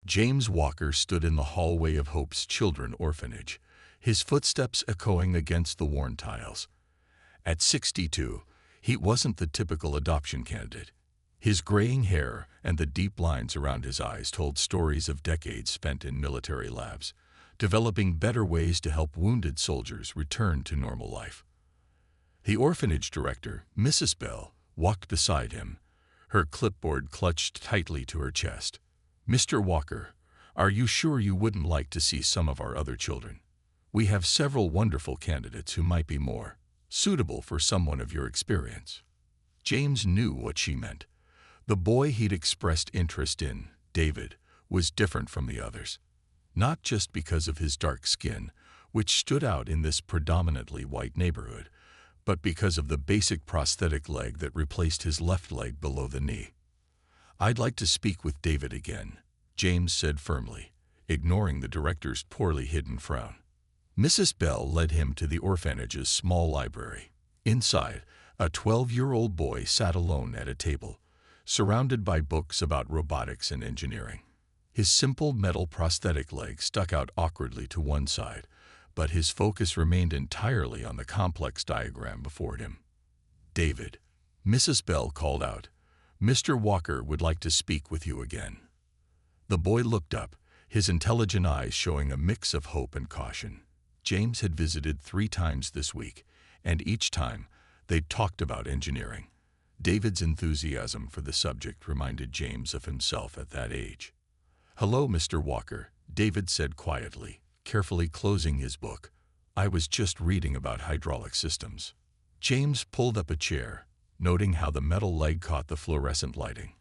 James Walker stood in the hallway of Hope's Children Orphanage, his footsteps echoing against the worn tiles. At 62, he wasn't the typical adoption candidate. His graying hair and the deep lines around his eyes told stories of decades spent in military labs, developing better ways to help wounded soldiers return to normal life. The orphanage director, Mrs. Bell, walked beside him, her clipboard clutched tightly to her chest. "Mr. Walker, are you sure you wouldn't like to see some of our other children? We have several wonderful candidates who might be more suitable for someone of your experience." James knew what she meant. The boy he'd expressed interest in, David, was different from the others. Not just because of his dark skin, which stood out in this predominantly white neighborhood, but because of the basic prosthetic leg that replaced his left leg below the knee. "I'd like to speak with David again," James said firmly, ignoring the director's poorly hidden frown. Mrs. Bell led him to the orphanage's small library. Inside, a 12-year-old boy sat alone at a table, surrounded by books about robotics and engineering. His simple metal prosthetic leg stuck out awkwardly to one side, but his focus remained entirely on the complex diagram before him. "David," Mrs. Bell called out, "Mr. Walker would like to speak with you again." The boy looked up, his intelligent eyes showing a mix of hope and caution. James had visited 3 times this week, and each time they'd talked about engineering. David's enthusiasm for the subject reminded James of himself at that age. "Hello, Mr. Walker," David said quietly, carefully closing his book. "I was just reading about hydraulic systems." James pulled up a chair, noting how the metal leg caught the fluorescent lighting.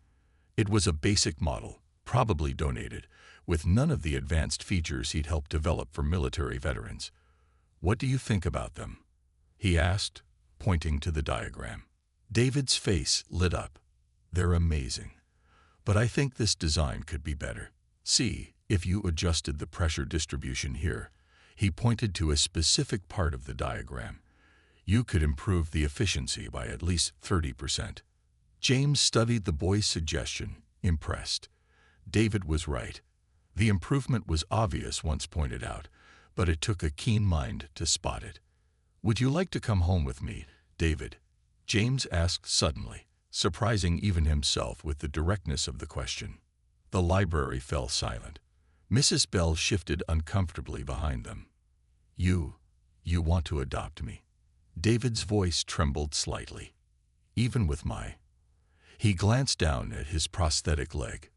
It was a basic model, probably donated, with none of the advanced features he'd helped develop for military veterans. "What do you think about them?" he asked, pointing to the diagram. David's face lit up. "They're amazing. But I think this design could be better. See, if you adjusted the pressure distribution here," he pointed to a specific part of the diagram, "you could improve the efficiency by at least 30%. James studied the boy's suggestion, impressed. David was right. The improvement was obvious once pointed out, but it took a keen mind to spot it. "Would you like to come home with me, David?" James asked suddenly, surprising even himself with the directness of the question. The library fell silent. Mrs. Bell shifted uncomfortably behind them. You want to adopt me?" David's voice trembled slightly. "Even with my..." He glanced down at his prosthetic leg.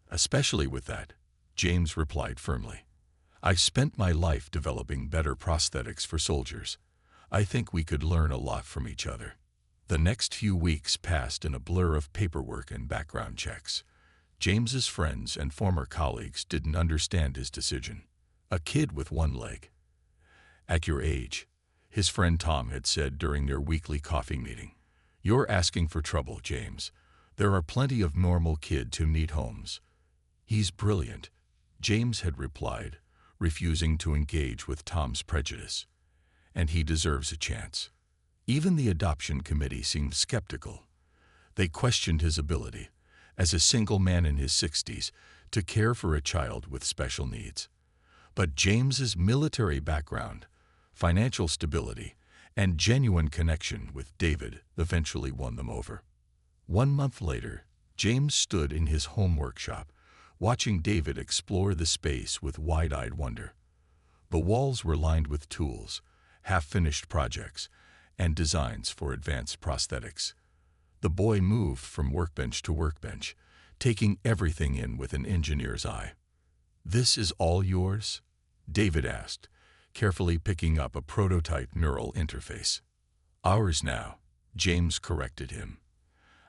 "Especially with that," James replied firmly. "I've spent my life developing better prosthetics for soldiers. I think we could learn a lot from each other." The next few weeks passed in a blur of paperwork and background checks. James's friends and former colleagues didn't understand his decision. A kid with one leg. "At your age," his friend Tom had said during their weekly coffee meeting, "you're asking for trouble, James. There are plenty of normal kids who need homes." "He's brilliant," James had replied, refusing to engage with Tom's prejudice. "And he deserves a chance." Even the adoption committee seemed skeptical. They questioned his ability, as a single man in his 60s, to care for a child with special needs. But James's military background, financial stability, and genuine connection with David eventually won them over. 1 month later, James stood in his home workshop, watching David explore the space with wide-eyed wonder. The walls were lined with tools, half-finished projects, and designs for advanced prosthetics. The boy moved from workbench to workbench, taking everything in with an engineer's eye. "This is all yours?" David asked, carefully picking up a prototype neural interface. "Ours now," James corrected him.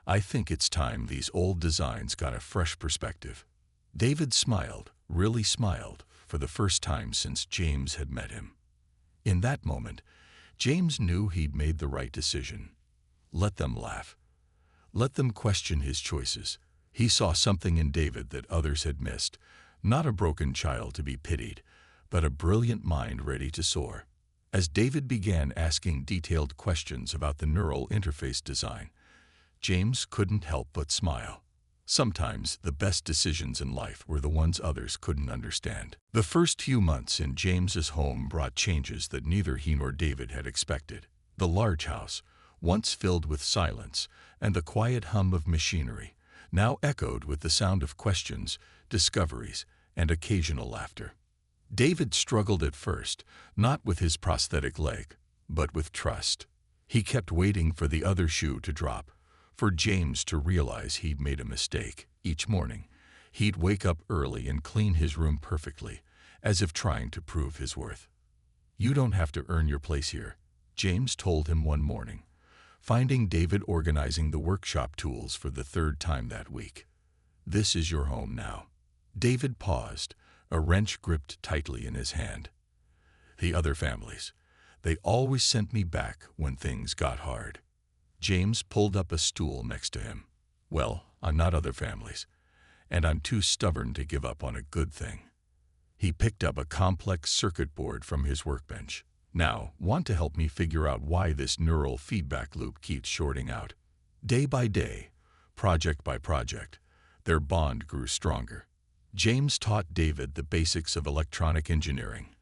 "I think it's time these old designs got a fresh perspective." David smiled, really smiled, for the first time since James had met him. In that moment, James knew he'd made the right decision. Let them laugh. Let them question his choices. He saw something in David that others had missed, not a broken child to be pitied, but a brilliant mind ready to soar. As David began asking detailed questions about the neural interface design, James couldn't help but smile. Sometimes the best decisions in life were the ones others couldn't understand. The first few months in James's home brought changes that neither he nor David had expected. The large house, once filled with silence and the quiet hum of machinery, now echoed with the sound of questions, discoveries, and occasional laughter. David struggled at first, not with his prosthetic leg, but with trust. He kept waiting for the other shoe to drop, for James to realize he'd made a mistake. Each morning, he'd wake up early and clean his room perfectly, as if trying to prove his worth. "You don't have to earn your place here," James told him one morning, finding David organizing the workshop tools for the third time that week. "This is your home now." David paused, a wrench gripped tightly in his hand. "The other families, they always sent me back when things got hard." James pulled up a stool next to him. "Well, I'm not other families, and I'm too stubborn to give up on a good thing." He picked up a complex circuit board from his workbench. "Now, want to help me figure out why this neural feedback loop keeps shorting out?" Day by day, project by project, their bond grew stronger. James taught David the basics of electronic engineering,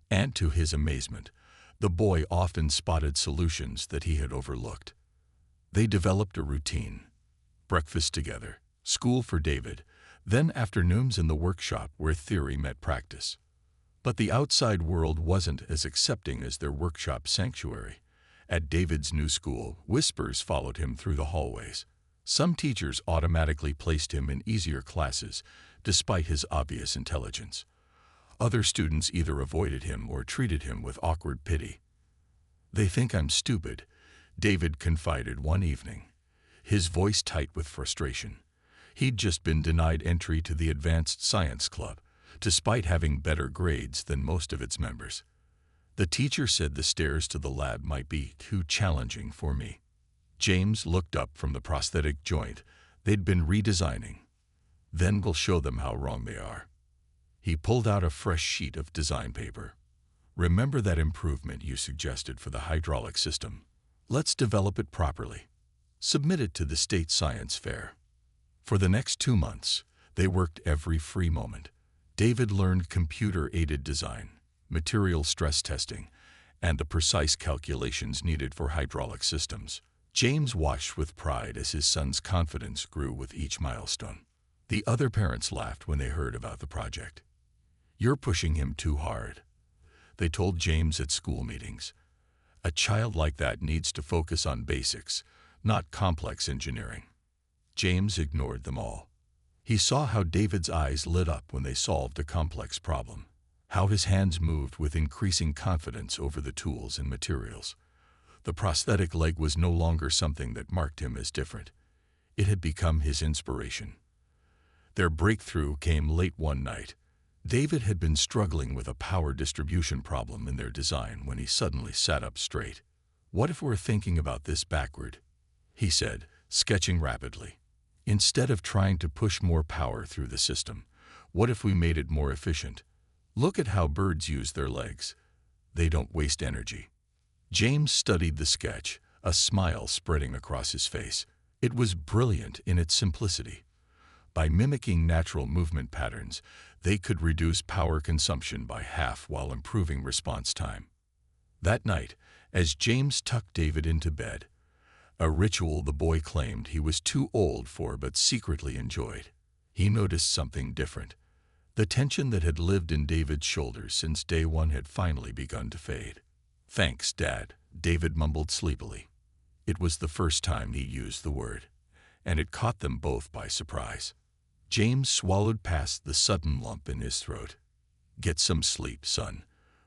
and to his amazement, the boy often spotted solutions that he had overlooked. They developed a routine: breakfast together, school for David, then afternoons in the workshop where theory met practice. But the outside world wasn't as accepting as their workshop sanctuary. At David's new school, whispers followed him through the hallways. Some teachers automatically placed him in easier classes, despite his obvious intelligence. Other students either avoided him or treated him with awkward pity. "They think I'm stupid," David confided one evening, his voice tight with frustration. He'd just been denied entry to the Advanced Science Club, despite having better grades than most of its members. "The teacher said the stairs to the lab might be too challenging for me." James looked up from the prosthetic joint they'd been redesigning. "Then we'll show them how wrong they are." He pulled out a fresh sheet of design paper. "Remember that improvement you suggested for the hydraulic system? Let's develop it properly. Submit it to the state science fair." For the next 2 months, they worked every free moment. David learned computer-aided design, material stress testing, and the precise calculations needed for hydraulic systems. James watched with pride as his son's confidence grew with each milestone. The other parents laughed when they heard about the project. "You're pushing him too hard," they told James at school meetings. "A child like that needs to focus on basics, not complex engineering." James ignored them all. He saw how David's eyes lit up when they solved a complex problem, how his hands moved with increasing confidence over the tools and materials. The prosthetic leg was no longer something that marked him as different. It had become his inspiration. Their breakthrough came late one night. David had been struggling with a power distribution problem in their design when he suddenly sat up straight. "What if we're thinking about this backward?" he said, sketching rapidly. "Instead of trying to push more power through the system, what if we made it more efficient? Look at how birds use their legs. They don't waste energy." James studied the sketch, a smile spreading across his face. It was brilliant in its simplicity. By mimicking natural movement patterns, they could reduce power consumption by half while improving response time. That night, as James tucked David into bed, a ritual the boy claimed he was too old for but secretly enjoyed, he noticed something different. The tension that had lived in David's shoulders since day one had finally begun to fade. "Thanks, Dad," David mumbled sleepily. It was the first time he used the word, and it caught them both by surprise. James swallowed past the sudden lump in his throat. "Get some sleep, son.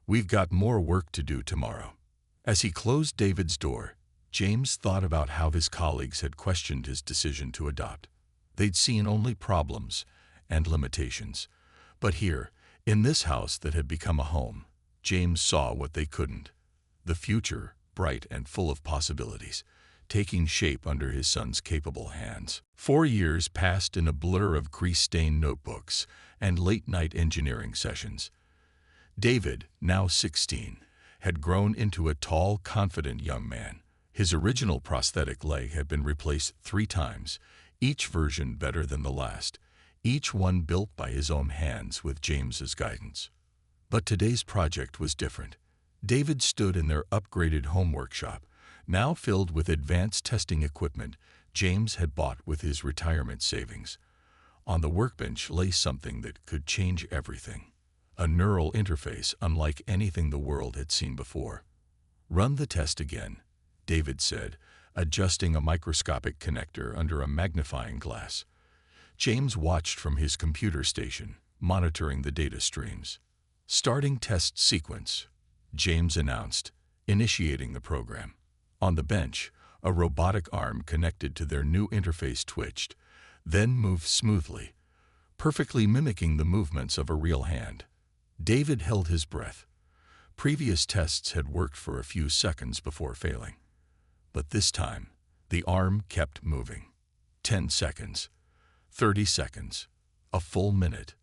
We've got more work to do tomorrow." As he closed David's door, James thought about how his colleagues had questioned his decision to adopt. They'd seen only problems and limitations. But here, in this house that had become a home, James saw what they couldn't. The future, bright and full of possibilities, taking shape under his son's capable hands. 4 years passed in a blur of grease-stained notebooks and late-night engineering sessions. David, now 16, had grown into a tall, confident young man. His original prosthetic leg had been replaced 3 times, each version better than the last, each one built by his own hands with James's guidance. But today's project was different. David stood in their upgraded home workshop, now filled with advanced testing equipment James had bought with his retirement savings. On the workbench lay something that could change everything. A neural interface unlike anything the world had seen before. "Run the test again," David said, adjusting a microscopic connector under a magnifying glass. James watched from his computer station, monitoring the data streams. "Starting test sequence," James announced, initiating the program. On the bench, a robotic arm connected to their new interface twitched, then moved smoothly, perfectly mimicking the movements of a real hand. David held his breath. Previous tests had worked for a few seconds before failing. But this time, the arm kept moving. 10 seconds. 30 seconds. A full minute.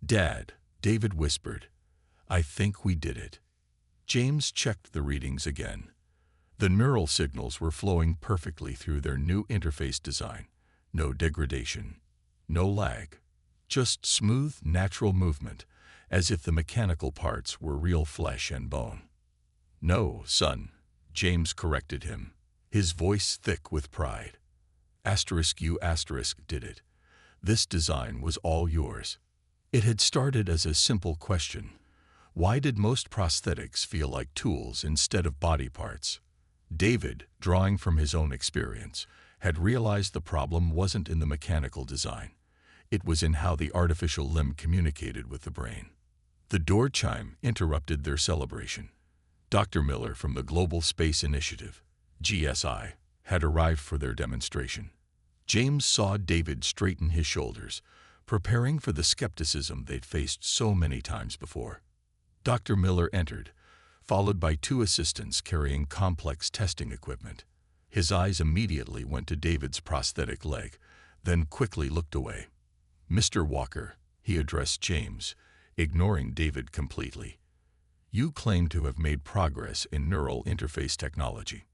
"Dad," David whispered, "I think we did it." James checked the readings again. The neural signals were flowing perfectly through their new interface design. No degradation. No lag. Just smooth, natural movement, as if the mechanical parts were real flesh and bone. "No, son," James corrected him, his voice thick with pride. "You did it. This design was all yours." It had started as a simple question. Why did most prosthetics feel like tools instead of body parts? David, drawing from his own experience, had realized the problem wasn't in the mechanical design. It was in how the artificial limb communicated with the brain. The door chime interrupted their celebration. Dr. Miller from the Global Space Initiative, GSI, had arrived for their demonstration. James saw David straighten his shoulders, preparing for the skepticism they'd faced so many times before. Dr. Miller entered, followed by 2 assistants carrying complex testing equipment. His eyes immediately went to David's prosthetic leg, then quickly looked away. "Mr. Walker," he addressed James, ignoring David completely. "You claim to have made progress in neural interface technology."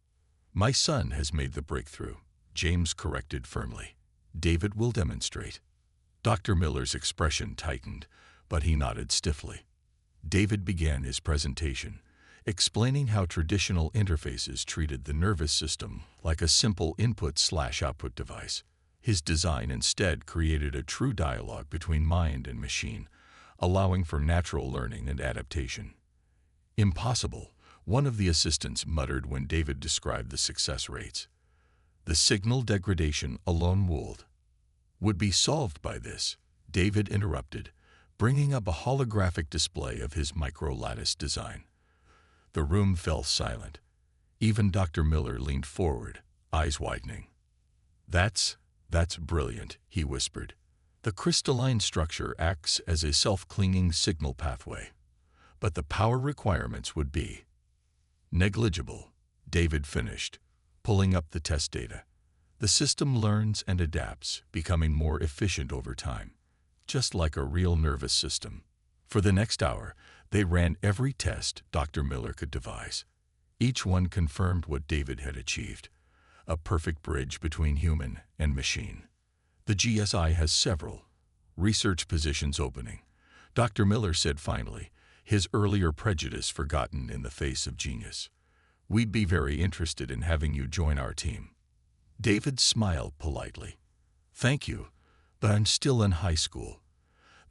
"My son has made the breakthrough," James corrected firmly. "David will demonstrate." Dr. Miller's expression tightened, but he nodded stiffly. David began his presentation, explaining how traditional interfaces treated the nervous system like a simple input/output device. His design instead created a true dialogue between mind and machine, allowing for natural learning and adaptation. "Impossible," one of the assistants muttered when David described the success rates. "The signal degradation alone would be solved by this," David interrupted, bringing up a holographic display of his micro-lattice design. The room fell silent. Even Dr. Miller leaned forward, eyes widening. That's brilliant," he whispered. "The crystalline structure acts as a self-clinging signal pathway. But the power requirements would be negligible," David finished, pulling up the test data. "The system learns and adapts, becoming more efficient over time, just like a real nervous system." For the next hour, they ran every test Dr. Miller could devise. Each one confirmed what David had achieved, a perfect bridge between human and machine. "The GSI has several research positions opening," Dr. Miller said finally, his earlier prejudice forgotten in the face of genius. "We'd be very interested in having you join our team." David smiled politely. "Thank you, but I'm still in high school.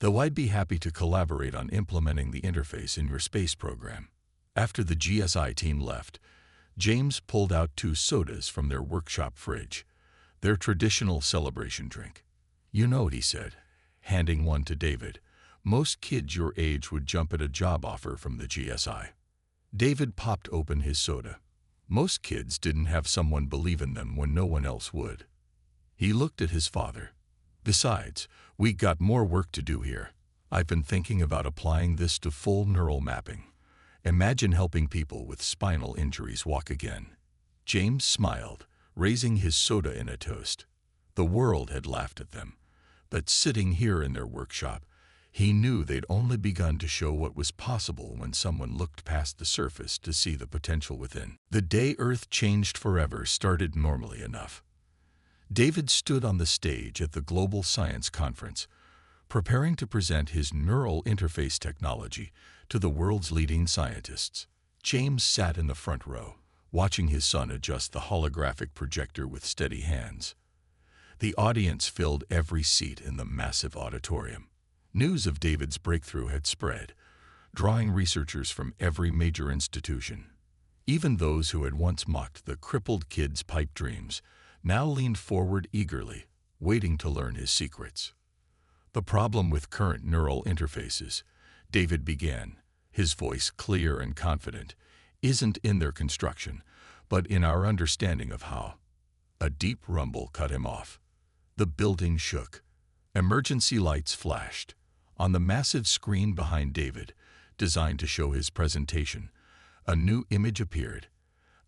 Though I'd be happy to collaborate on implementing the interface in your space program." After the GSI team left, James pulled out 2 sodas from their workshop fridge, their traditional celebration drink. "You know," he said, handing one to David, "most kids your age would jump at a job offer from the GSI." David popped open his soda. Most kids didn't have someone believe in them when no one else would. He looked at his father. "Besides, we got more work to do here. I've been thinking about applying this to full neural mapping. Imagine helping people with spinal injuries walk again." James smiled, raising his soda in a toast. The world had laughed at them, but sitting here in their workshop, he knew they'd only begun to show what was possible when someone looked past the surface to see the potential within. The day Earth changed forever started normally enough. David stood on the stage at the Global Science Conference, preparing to present his neural interface technology to the world's leading scientists. James sat in the front row, watching his son adjust the holographic projector with steady hands. The audience filled every seat in the massive auditorium. News of David's breakthrough had spread, drawing researchers from every major institution. Even those who had once mocked the crippled kid's pipe dreams now leaned forward eagerly, waiting to learn his secrets. The problem with current neural interfaces, David began, his voice clear and confident, isn't in their construction, but in our understanding of how. A deep rumble cut him off. The building shook. Emergency lights flashed. On the massive screen behind David, designed to show his presentation, a new image appeared.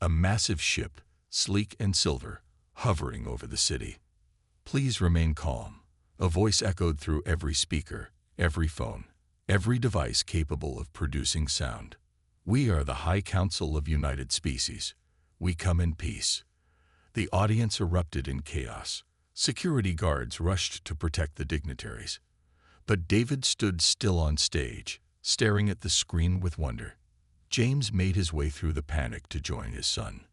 A massive ship, sleek and silver, hovering over the city. "Please remain calm," a voice echoed through every speaker, every phone, every device capable of producing sound. "We are the High Council of United Species. We come in peace." The audience erupted in chaos. Security guards rushed to protect the dignitaries. But David stood still on stage, staring at the screen with wonder. James made his way through the panic to join his son.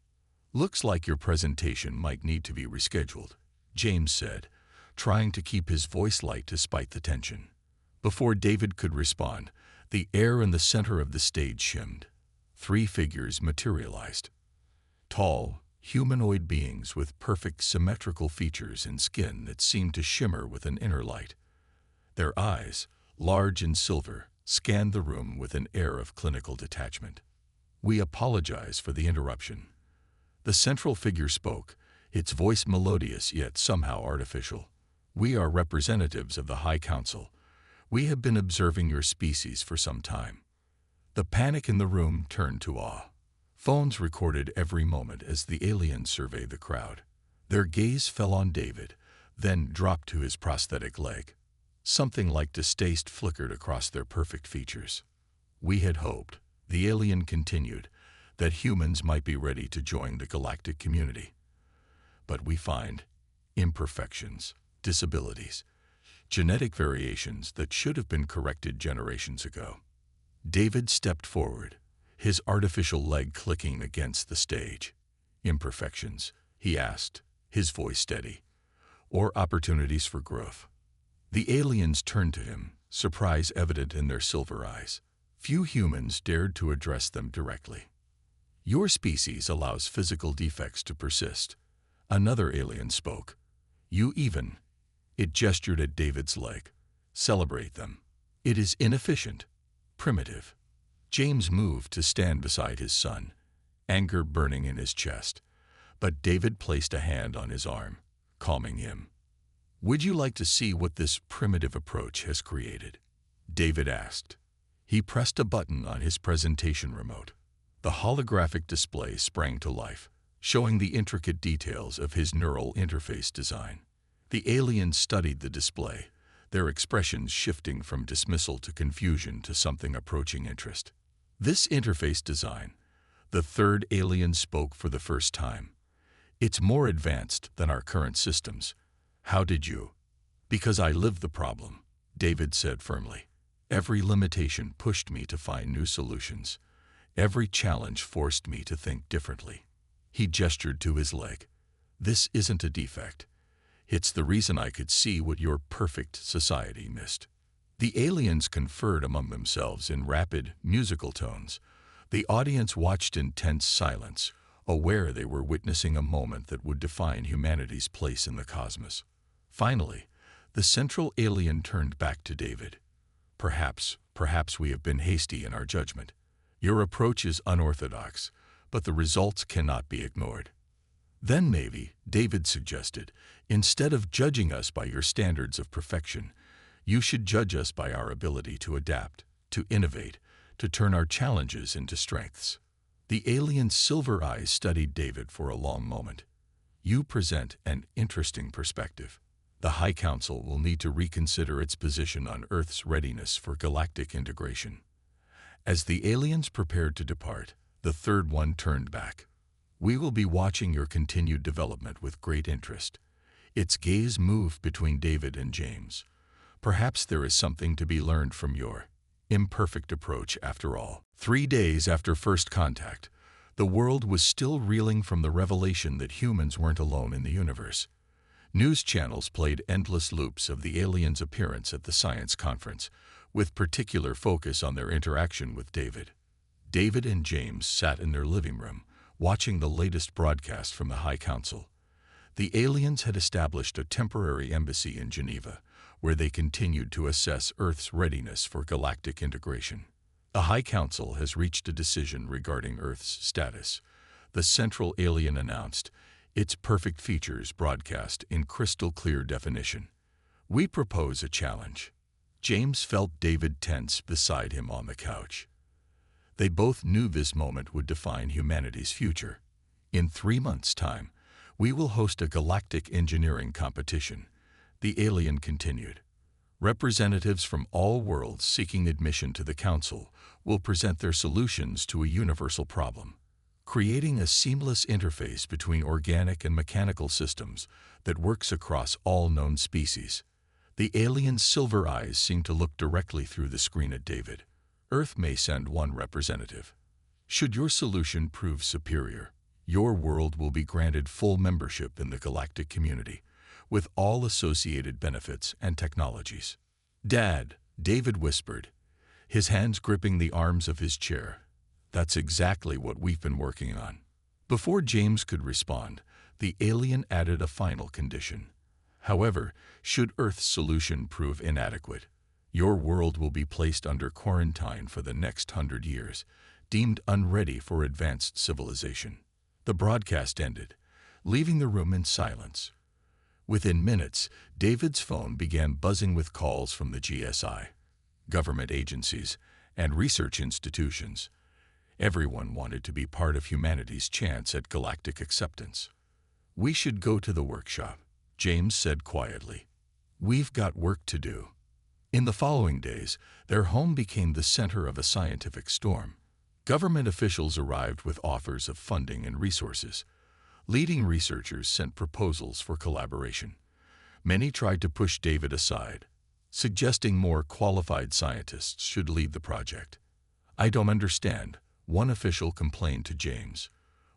"Looks like your presentation might need to be rescheduled," James said, trying to keep his voice light despite the tension. Before David could respond, the air in the center of the stage shimmed. 3 figures materialized. Tall, humanoid beings with perfect symmetrical features and skin that seemed to shimmer with an inner light. Their eyes, large and silver, scanned the room with an air of clinical detachment. "We apologize for the interruption." The central figure spoke, its voice melodious yet somehow artificial. "We are representatives of the High Council. We have been observing your species for some time." The panic in the room turned to awe. Phones recorded every moment as the aliens surveyed the crowd. Their gaze fell on David, then dropped to his prosthetic leg. Something like distaste flickered across their perfect features. "We had hoped," the alien continued, "that humans might be ready to join the galactic community. But we find imperfections, disabilities, genetic variations that should have been corrected generations ago." David stepped forward, his artificial leg clicking against the stage. "Imperfections?" he asked, his voice steady. "Or opportunities for growth?" The aliens turned to him, surprise evident in their silver eyes. Few humans dared to address them directly. "Your species allows physical defects to persist," another alien spoke. "You even," it gestured at David's leg, "celebrate them. It is inefficient, primitive." James moved to stand beside his son, anger burning in his chest, but David placed a hand on his arm, calming him. "Would you like to see what this primitive approach has created?" David asked. He pressed a button on his presentation remote. The holographic display sprang to life, showing the intricate details of his neural interface design. The aliens studied the display, their expressions shifting from dismissal to confusion to something approaching interest. "This interface design," the third alien spoke for the first time, "it's more advanced than our current systems. How did you?" "Because I lived the problem," David said firmly. "Every limitation pushed me to find new solutions. Every challenge forced me to think differently." He gestured to his leg. "This isn't a defect. It's the reason I could see what your perfect society missed." The aliens conferred among themselves in rapid, musical tones. The audience watched in tense silence, aware they were witnessing a moment that would define humanity's place in the cosmos. Finally, the central alien turned back to David. Perhaps we have been hasty in our judgment. Your approach is unorthodox, but the results cannot be ignored." "Then maybe," David suggested, "instead of judging us by your standards of perfection, you should judge us by our ability to adapt, to innovate, to turn our challenges into strengths." The alien's silver eyes studied David for a long moment. "You present an interesting perspective. The High Council will need to reconsider its position on Earth's readiness for galactic integration." As the aliens prepared to depart, the third one turned back. "We will be watching your continued development with great interest. Its gaze moved between David and James. Perhaps there is something to be learned from your imperfect approach after all. 3 days after first contact, the world was still reeling from the revelation that humans weren't alone in the universe. News channels played endless loops of the aliens' appearance at the science conference, with particular focus on their interaction with David. David and James sat in their living room, watching the latest broadcast from the High Council. The aliens had established a temporary embassy in Geneva, where they continued to assess Earth's readiness for galactic integration. The High Council has reached a decision regarding Earth's status. The central alien announced its perfect features broadcast in crystal-clear definition. We propose a challenge. James felt David tense beside him on the couch. They both knew this moment would define humanity's future. In 3 months' time, we will host a galactic engineering competition, the alien continued. Representatives from all worlds seeking admission to the Council will present their solutions to a universal problem, creating a seamless interface between organic and mechanical systems that works across all known species. The alien's silver eyes seemed to look directly through the screen at David. Earth may send one representative. Should your solution prove superior, your world will be granted full membership in the galactic community, with all associated benefits and technologies. Dad, David whispered, his hands gripping the arms of his chair. That's exactly what we've been working on. Before James could respond, the alien added a final condition. However, should Earth's solution prove inadequate, your world will be placed under quarantine for the next 100 years, deemed unready for advanced civilization. The broadcast ended, leaving the room in silence. Within minutes, David's phone began buzzing with calls from the GSI, government agencies, and research institutions. Everyone wanted to be part of humanity's chance at galactic acceptance. We should go to the workshop, James said quietly. We've got work to do. In the following days, their home became the center of a scientific storm. Government officials arrived with offers of funding and resources. Leading researchers sent proposals for collaboration. Many tried to push David aside, suggesting more qualified scientists should lead the project. I don't understand, one official complained to James.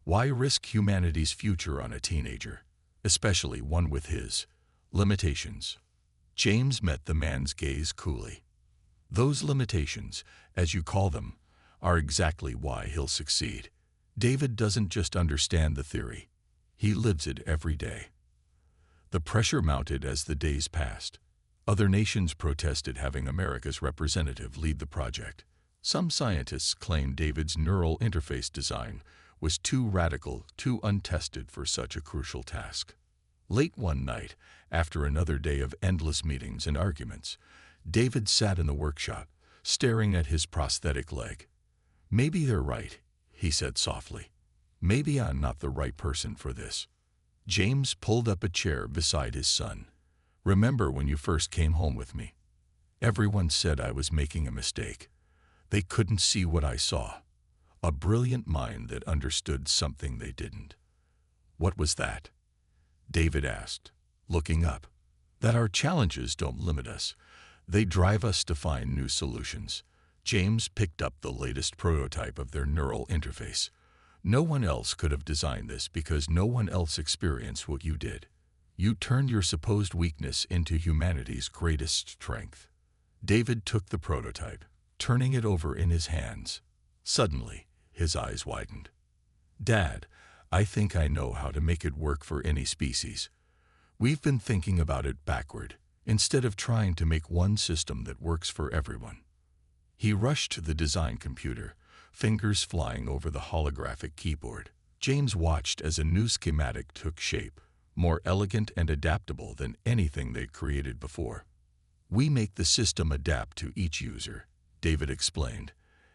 Why risk humanity's future on a teenager, especially one with his limitations? James met the man's gaze coolly. Those limitations, as you call them, are exactly why he'll succeed. David doesn't just understand the theory. He lives it every day. The pressure mounted as the days passed. Other nations protested having America's representative lead the project. Some scientists claimed David's neural interface design was too radical, too untested for such a crucial task. Late one night, after another day of endless meetings and arguments, David sat in the workshop, staring at his prosthetic leg. Maybe they're right, he said softly. Maybe I'm not the right person for this. James pulled up a chair beside his son. Remember when you first came home with me? Everyone said I was making a mistake. They couldn't see what I saw. A brilliant mind that understood something they didn't. What was that? David asked, looking up. That our challenges don't limit us. They drive us to find new solutions. James picked up the latest prototype of their neural interface. No one else could have designed this because no one else experienced what you did. You turned your supposed weakness into humanity's greatest strength. David took the prototype, turning it over in his hands. Suddenly, his eyes widened. Dad, I think I know how to make it work for any species. We've been thinking about it backward, instead of trying to make one system that works for everyone. He rushed to the design computer, fingers flying over the holographic keyboard. James watched as a new schematic took shape, more elegant and adaptable than anything they'd created before. We make the system adapt to each user, David explained,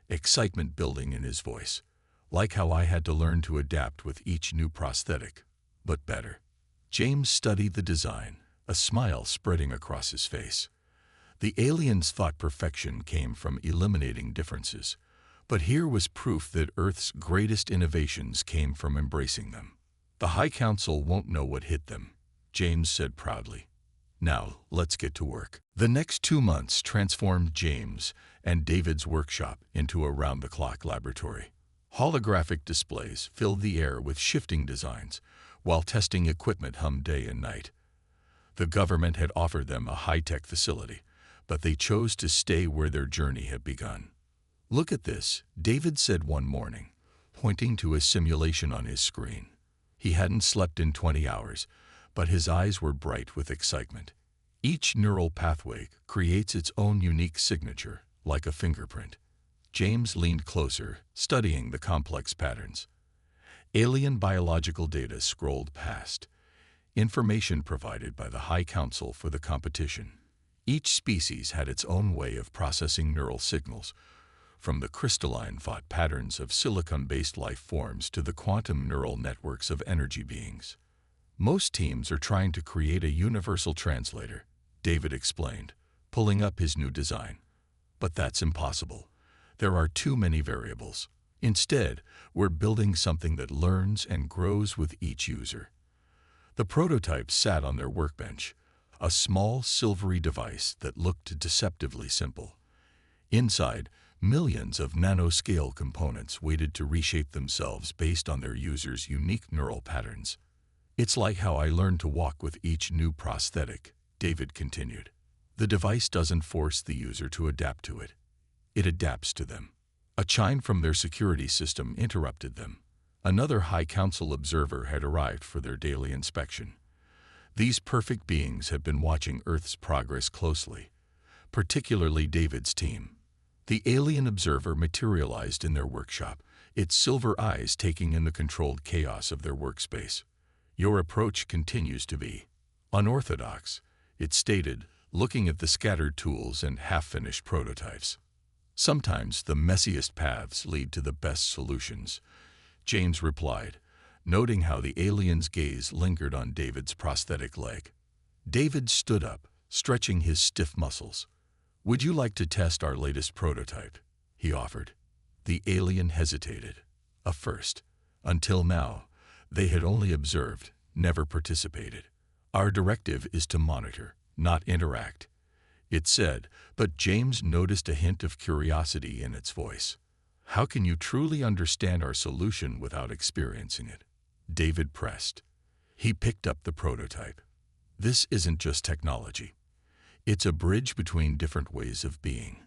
excitement building in his voice. Like how I had to learn to adapt with each new prosthetic, but better. James studied the design, a smile spreading across his face. The aliens thought perfection came from eliminating differences, but here was proof that Earth's greatest innovations came from embracing them. The High Council won't know what hit them, James said proudly. Now, let's get to work. The next 2 months transformed James and David's workshop into a round-the-clock laboratory. Holographic displays filled the air with shifting designs, while testing equipment hummed day and night. The government had offered them a high-tech facility, but they chose to stay where their journey had begun. "Look at this," David said one morning, pointing to a simulation on his screen. He hadn't slept in 20 hours, but his eyes were bright with excitement. Each neural pathway creates its own unique signature, like a fingerprint. James leaned closer, studying the complex patterns. Alien biological data scrolled past, information provided by the High Council for the competition. Each species had its own way of processing neural signals, from the crystalline thought patterns of silicon-based life forms to the quantum neural networks of energy beings. "Most teams are trying to create a universal translator," David explained, pulling up his new design. "But that's impossible. There are too many variables. Instead, we're building something that learns and grows with each user." The prototype sat on their workbench, a small silvery device that looked deceptively simple. Inside, millions of nanoscale components waited to reshape themselves based on their users' unique neural patterns. "It's like how I learned to walk with each new prosthetic," David continued. "The device doesn't force the user to adapt to it. It adapts to them." A chime from their security system interrupted them. Another High Council observer had arrived for their daily inspection. These perfect beings had been watching Earth's progress closely, particularly David's team. The alien observer materialized in their workshop, its silver eyes taking in the controlled chaos of their workspace. "Your approach continues to be unorthodox," it stated, looking at the scattered tools and half-finished prototypes. "Sometimes the messiest paths lead to the best solutions," James replied, noting how the alien's gaze lingered on David's prosthetic leg. David stood up, stretching his stiff muscles. "Would you like to test our latest prototype?" he offered. The alien hesitated. A first. Until now, they had only observed, never participated. "Our directive is to monitor, not interact," it said, but James noticed a hint of curiosity in its voice. "How can you truly understand our solution without experiencing it?" David pressed. He picked up the prototype. "This isn't just technology. It's a bridge between different ways of being."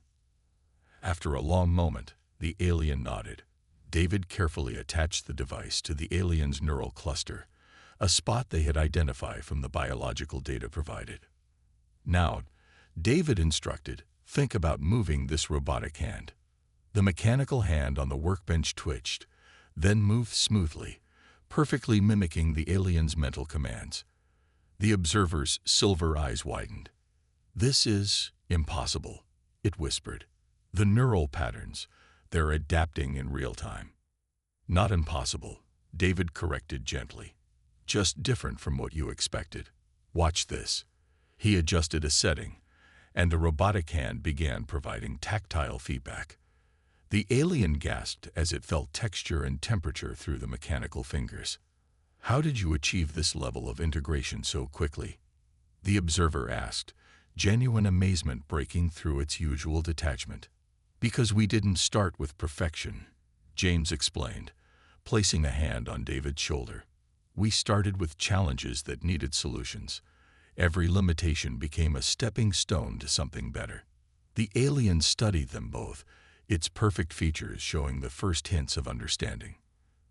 After a long moment, the alien nodded. David carefully attached the device to the alien's neural cluster, a spot they had identified from the biological data provided. "Now," David instructed, "think about moving this robotic hand." The mechanical hand on the workbench twitched, then moved smoothly, perfectly mimicking the alien's mental commands. The observer's silver eyes widened. "This is impossible," it whispered. "The neural patterns, they're adapting in real time." "Not impossible," David corrected gently. "Just different from what you expected. Watch this." He adjusted a setting, and the robotic hand began providing tactile feedback. The alien gasped as it felt texture and temperature through the mechanical fingers. "How did you achieve this level of integration so quickly?" the observer asked, genuine amazement breaking through its usual detachment. "Because we didn't start with perfection," James explained, placing a hand on David's shoulder. "We started with challenges that needed solutions. Every limitation became a stepping stone to something better." The alien studied them both, its perfect features showing the first hints of understanding.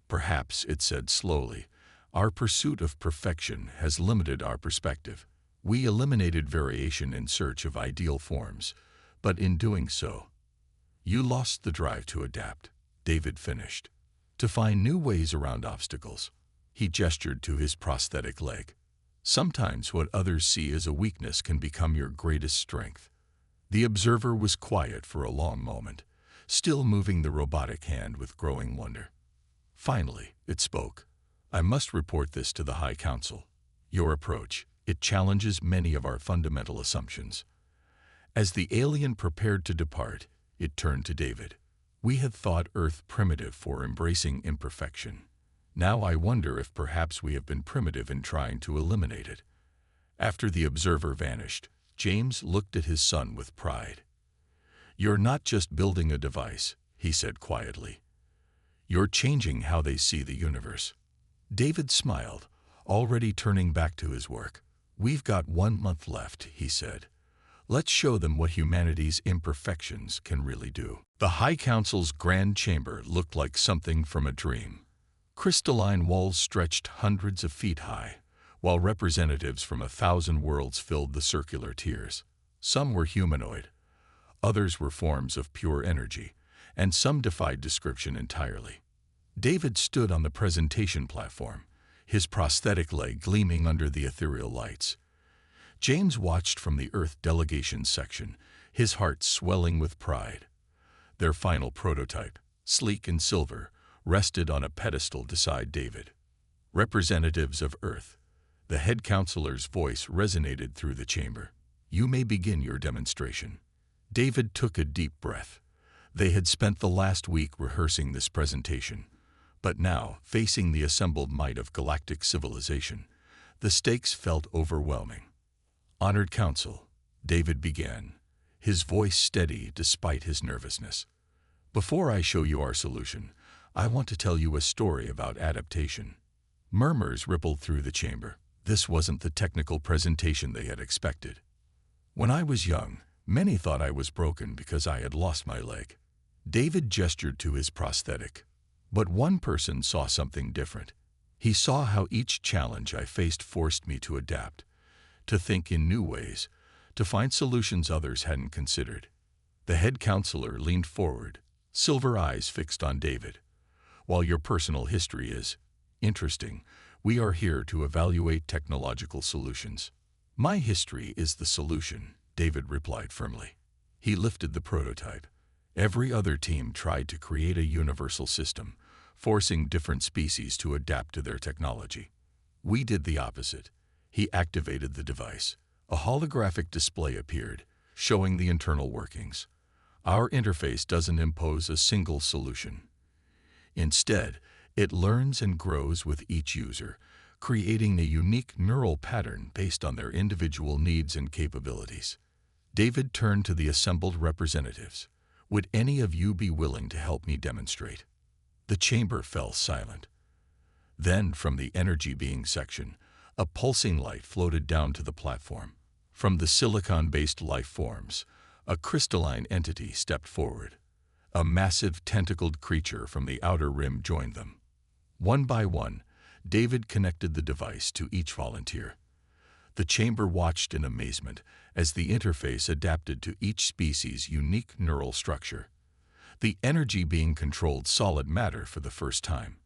"Perhaps," it said slowly, "our pursuit of perfection has limited our perspective. We eliminated variation in search of ideal forms, but in doing so, you lost the drive to adapt," David finished. "To find new ways around obstacles." He gestured to his prosthetic leg. "Sometimes what others see as a weakness can become your greatest strength." The observer was quiet for a long moment, still moving the robotic hand with growing wonder. Finally, it spoke. "I must report this to the High Council. Your approach, it challenges many of our fundamental assumptions." As the alien prepared to depart, it turned to David. "We had thought Earth primitive for embracing imperfection. Now I wonder if perhaps we have been primitive in trying to eliminate it." After the observer vanished, James looked at his son with pride. "You're not just building a device," he said quietly. "You're changing how they see the universe." David smiled, already turning back to his work. "We've got 1 month left," he said. "Let's show them what humanity's imperfections can really do." The High Council's grand chamber looked like something from a dream. Crystalline walls stretched hundreds of feet high, while representatives from 1,000 worlds filled the circular tiers. Some were humanoid, others were forms of pure energy, and some defied description entirely. David stood on the presentation platform, his prosthetic leg gleaming under the ethereal lights. James watched from the Earth delegation section, his heart swelling with pride. Their final prototype, sleek and silver, rested on a pedestal beside David. "Representatives of Earth," the head counselor's voice resonated through the chamber. "You may begin your demonstration." David took a deep breath. They had spent the last week rehearsing this presentation, but now, facing the assembled might of galactic civilization, the stakes felt overwhelming. "Honored Council," David began, his voice steady despite his nervousness. "Before I show you our solution, I want to tell you a story about adaptation." Murmurs rippled through the chamber. This wasn't the technical presentation they had expected. "When I was young, many thought I was broken because I had lost my leg." David gestured to his prosthetic. "But one person saw something different. He saw how each challenge I faced forced me to adapt, to think in new ways, to find solutions others hadn't considered." The head counselor leaned forward, silver eyes fixed on David. "While your personal history is interesting, we are here to evaluate technological solutions." "My history is the solution," David replied firmly. He lifted the prototype. Every other team tried to create a universal system, forcing different species to adapt to their technology. We did the opposite. He activated the device. A holographic display appeared, showing the internal workings. Our interface doesn't impose a single solution. Instead, it learns and grows with each user, creating a unique neural pattern based on their individual needs and capabilities. David turned to the assembled representatives. "Would any of you be willing to help me demonstrate?" The chamber fell silent. Then, from the energy being section, a pulsing light floated down to the platform. From the silicon-based life forms, a crystalline entity stepped forward. A massive tentacled creature from the outer rim joined them. One by one, David connected the device to each volunteer. The chamber watched in amazement as the interface adapted to each species' unique neural structure. The energy being controlled solid matter for the first time.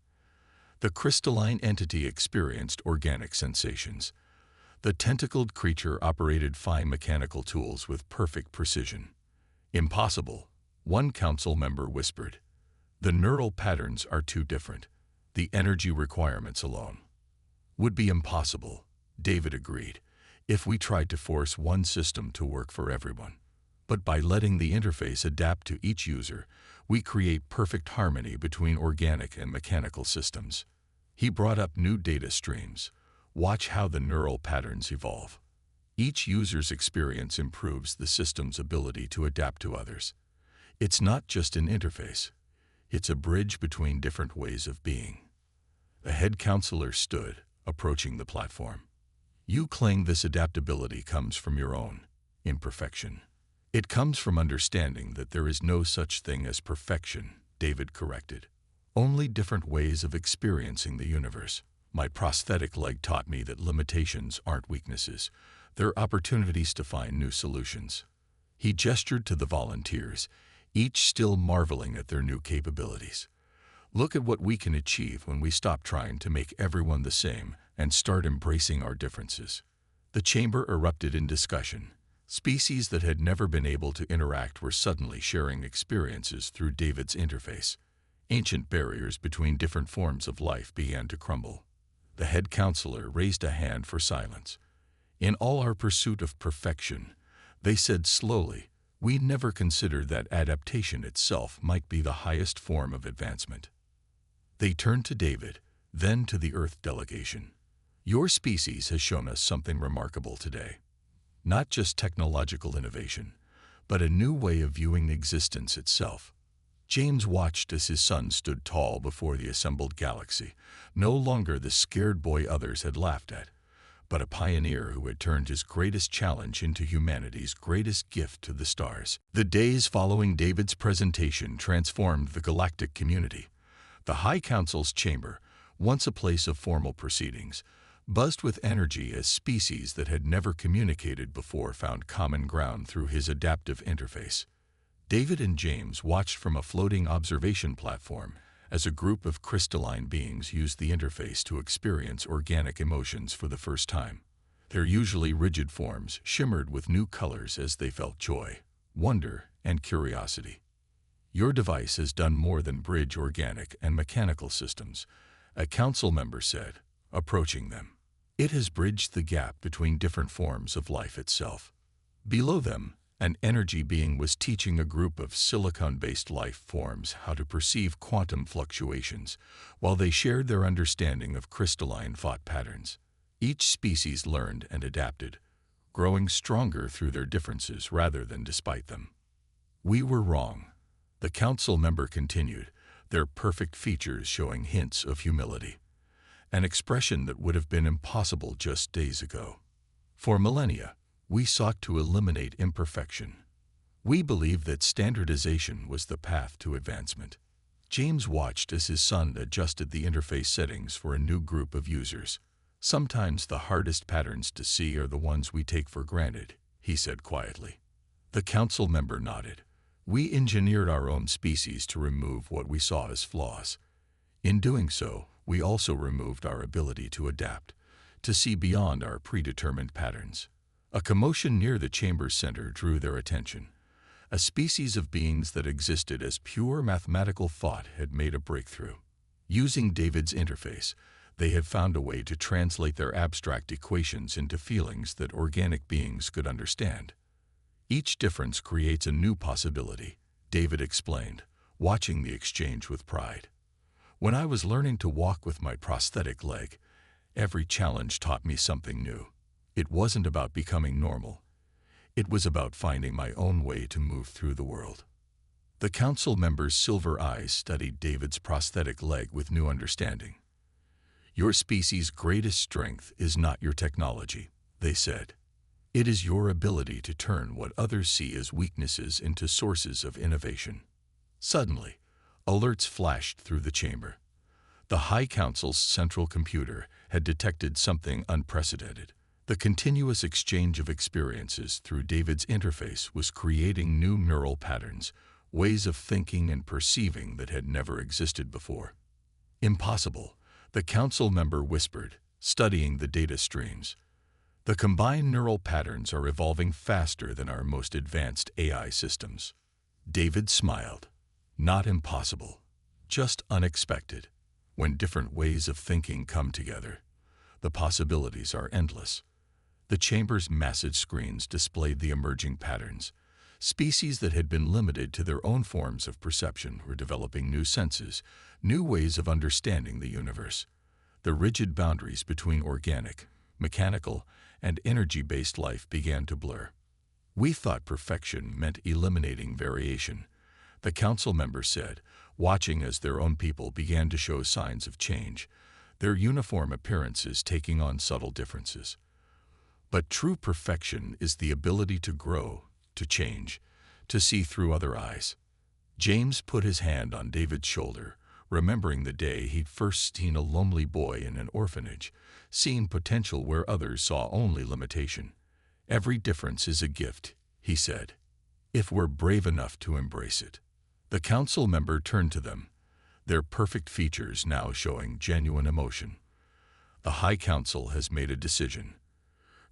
The crystalline entity experienced organic sensations. The tentacled creature operated fine mechanical tools with perfect precision. "Impossible," one council member whispered. "The neural patterns are too different. The energy requirements alone." "Would be impossible," David agreed, "if we tried to force one system to work for everyone. But by letting the interface adapt to each user, we create perfect harmony between organic and mechanical systems." He brought up new data streams. "Watch how the neural patterns evolve. Each user's experience improves the system's ability to adapt to others. It's not just an interface. It's a bridge between different ways of being." The head counselor stood, approaching the platform. "You claim this adaptability comes from your own imperfection. It comes from understanding that there is no such thing as perfection," David corrected. "Only different ways of experiencing the universe. My prosthetic leg taught me that limitations aren't weaknesses. They're opportunities to find new solutions." He gestured to the volunteers, each still marveling at their new capabilities. "Look at what we can achieve when we stop trying to make everyone the same and start embracing our differences." The chamber erupted in discussion. Species that had never been able to interact were suddenly sharing experiences through David's interface. Ancient barriers between different forms of life began to crumble. The head counselor raised a hand for silence. "In all our pursuit of perfection," they said slowly, "we never considered that adaptation itself might be the highest form of advancement." They turned to David, then to the Earth delegation. Your species has shown us something remarkable today. Not just technological innovation, but a new way of viewing existence itself. James watched as his son stood tall before the assembled galaxy, no longer the scared boy others had laughed at, but a pioneer who had turned his greatest challenge into humanity's greatest gift to the stars. The days following David's presentation transformed the galactic community. The High Council's chamber, once a place of formal proceedings, buzzed with energy as species that had never communicated before found common ground through his adaptive interface. David and James watched from a floating observation platform as a group of crystalline beings used the interface to experience organic emotions for the first time. Their usually rigid forms shimmered with new colors as they felt joy, wonder, and curiosity. Your device has done more than bridge organic and mechanical systems, a council member said, approaching them. It has bridged the gap between different forms of life itself. Below them, an energy being was teaching a group of silicon-based life forms how to perceive quantum fluctuations, while they shared their understanding of crystalline thought patterns. Each species learned and adapted, growing stronger through their differences rather than despite them. We were wrong, the council member continued, their perfect features showing hints of humility, an expression that would have been impossible just days ago. For millennia, we sought to eliminate imperfection. We believed that standardization was the path to advancement. James watched as his son adjusted the interface settings for a new group of users. Sometimes the hardest patterns to see are the ones we take for granted, he said quietly. The council member nodded. We engineered our own species to remove what we saw as flaws. In doing so, we also removed our ability to adapt, to see beyond our predetermined patterns. A commotion near the chamber's center drew their attention. A species of beings that existed as pure mathematical thought had made a breakthrough. Using David's interface, they had found a way to translate their abstract equations into feelings that organic beings could understand. Each difference creates a new possibility, David explained, watching the exchange with pride. When I was learning to walk with my prosthetic leg, every challenge taught me something new. It wasn't about becoming normal. It was about finding my own way to move through the world. The council member's silver eyes studied David's prosthetic leg with new understanding. Your species' greatest strength is not your technology, they said. It is your ability to turn what others see as weaknesses into sources of innovation. Suddenly, alerts flashed through the chamber. The High Council's central computer had detected something unprecedented. The continuous exchange of experiences through David's interface was creating new neural patterns, ways of thinking and perceiving that had never existed before. Impossible, the council member whispered, studying the data streams. The combined neural patterns are evolving faster than our most advanced AI systems. David smiled. Not impossible, just unexpected. When different ways of thinking come together, the possibilities are endless. The chamber's massive screens displayed the emerging patterns. Species that had been limited to their own forms of perception were developing new senses, new ways of understanding the universe. The rigid boundaries between organic, mechanical, and energy-based life began to blur. We thought perfection meant eliminating variation, the council member said, watching as their own people began to show signs of change, their uniform appearances taking on subtle differences. But true perfection is the ability to grow, to change, to see through other eyes. James put his hand on David's shoulder, remembering the day he'd first seen a lonely boy in an orphanage, seeing potential where others saw only limitation. Every difference is a gift, he said, if we're brave enough to embrace it. The council member turned to them, their perfect features now showing genuine emotion. The High Council has made a decision.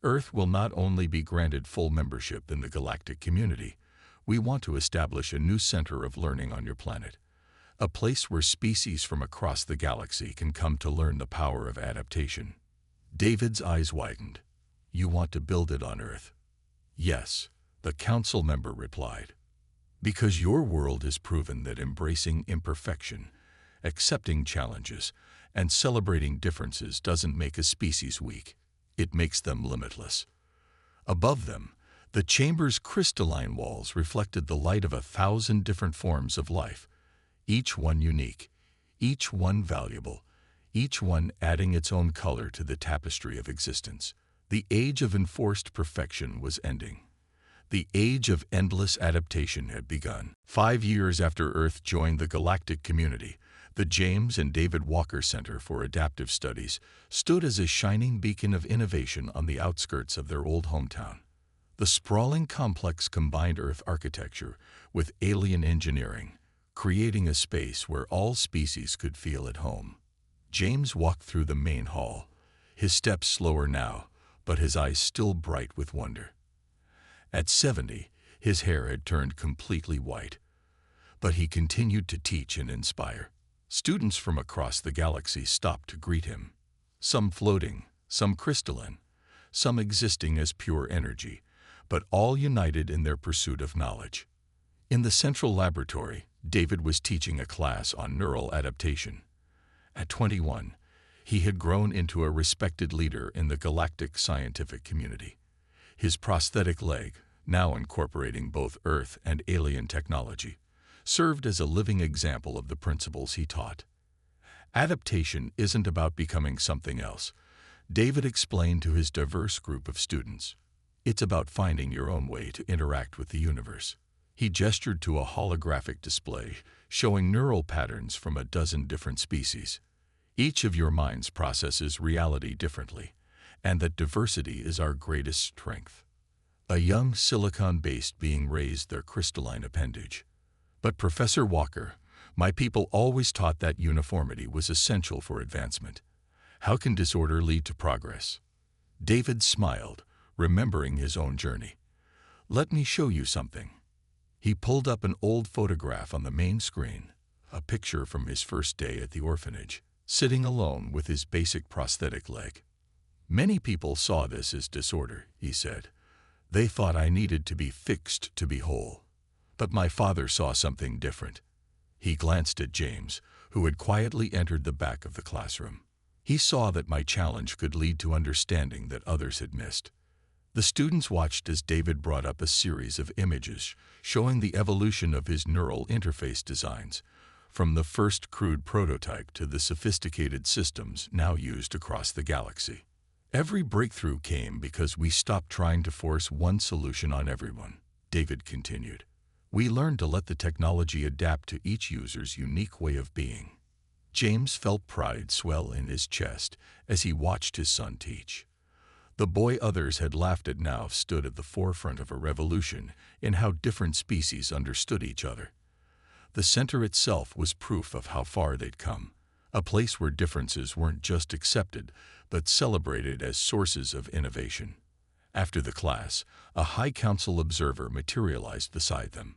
Earth will not only be granted full membership in the galactic community, we want to establish a new center of learning on your planet, a place where species from across the galaxy can come to learn the power of adaptation. David's eyes widened. You want to build it on Earth? Yes, the council member replied. Because your world has proven that embracing imperfection, accepting challenges, And celebrating differences doesn't make a species weak. It makes them limitless. Above them, the chamber's crystalline walls reflected the light of 1,000 different forms of life, each one unique, each one valuable, each one adding its own color to the tapestry of existence. The age of enforced perfection was ending. The age of endless adaptation had begun. 5 years after Earth joined the galactic community, the James and David Walker Center for Adaptive Studies stood as a shining beacon of innovation on the outskirts of their old hometown. The sprawling complex combined Earth architecture with alien engineering, creating a space where all species could feel at home. James walked through the main hall, his steps slower now, but his eyes still bright with wonder. At 70, his hair had turned completely white, but he continued to teach and inspire. Students from across the galaxy stopped to greet him, some floating, some crystalline, some existing as pure energy, but all united in their pursuit of knowledge. In the central laboratory, David was teaching a class on neural adaptation. At 21, he had grown into a respected leader in the galactic scientific community. His prosthetic leg, now incorporating both Earth and alien technology, served as a living example of the principles he taught. Adaptation isn't about becoming something else, David explained to his diverse group of students. It's about finding your own way to interact with the universe. He gestured to a holographic display showing neural patterns from a dozen different species. Each of your minds processes reality differently, and that diversity is our greatest strength. A young silicon-based being raised their crystalline appendage. But Professor Walker, my people always taught that uniformity was essential for advancement. How can disorder lead to progress? David smiled, remembering his own journey. Let me show you something. He pulled up an old photograph on the main screen, a picture from his first day at the orphanage, sitting alone with his basic prosthetic leg. Many people saw this as disorder, he said. They thought I needed to be fixed to be whole. But my father saw something different. He glanced at James, who had quietly entered the back of the classroom. He saw that my challenge could lead to understanding that others had missed. The students watched as David brought up a series of images showing the evolution of his neural interface designs, from the first crude prototype to the sophisticated systems now used across the galaxy. Every breakthrough came because we stopped trying to force one solution on everyone, David continued. We learned to let the technology adapt to each user's unique way of being. James felt pride swell in his chest as he watched his son teach. The boy others had laughed at now stood at the forefront of a revolution in how different species understood each other. The center itself was proof of how far they'd come, a place where differences weren't just accepted, but celebrated as sources of innovation. After the class, a High Council observer materialized beside them.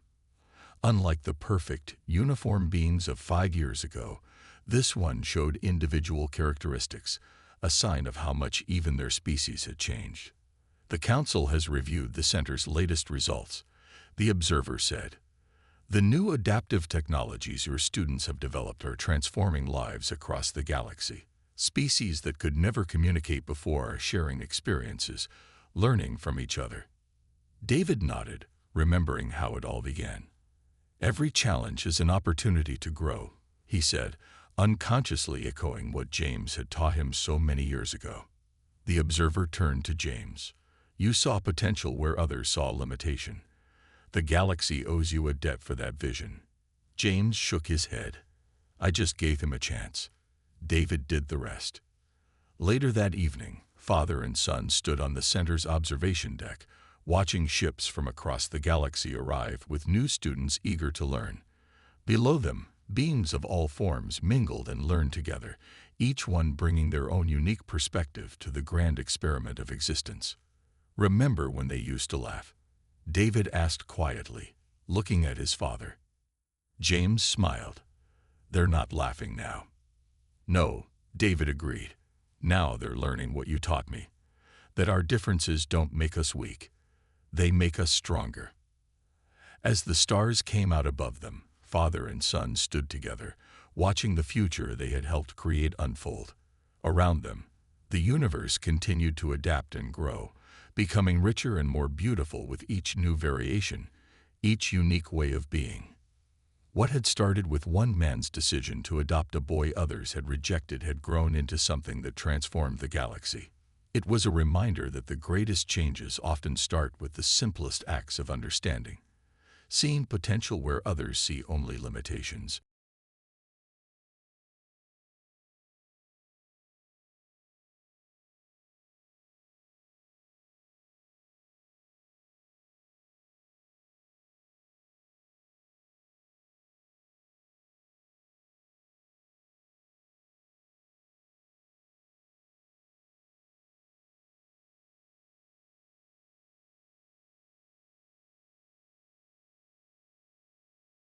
Unlike the perfect, uniform beings of 5 years ago, this one showed individual characteristics, a sign of how much even their species had changed. The Council has reviewed the Center's latest results, the observer said. The new adaptive technologies your students have developed are transforming lives across the galaxy. Species that could never communicate before are sharing experiences, learning from each other. David nodded, remembering how it all began. Every challenge is an opportunity to grow, he said, unconsciously echoing what James had taught him so many years ago. The observer turned to James. You saw potential where others saw limitation. The galaxy owes you a debt for that vision. James shook his head. I just gave him a chance. David did the rest. Later that evening, father and son stood on the center's observation deck, watching ships from across the galaxy arrive with new students eager to learn. Below them, beings of all forms mingled and learned together, each one bringing their own unique perspective to the grand experiment of existence. Remember when they used to laugh? David asked quietly, looking at his father. James smiled. They're not laughing now. No, David agreed. Now they're learning what you taught me, that our differences don't make us weak. They make us stronger. As the stars came out above them, father and son stood together, watching the future they had helped create unfold. Around them, the universe continued to adapt and grow, becoming richer and more beautiful with each new variation, each unique way of being. What had started with one man's decision to adopt a boy others had rejected had grown into something that transformed the galaxy. It was a reminder that the greatest changes often start with the simplest acts of understanding, seeing potential where others see only limitations.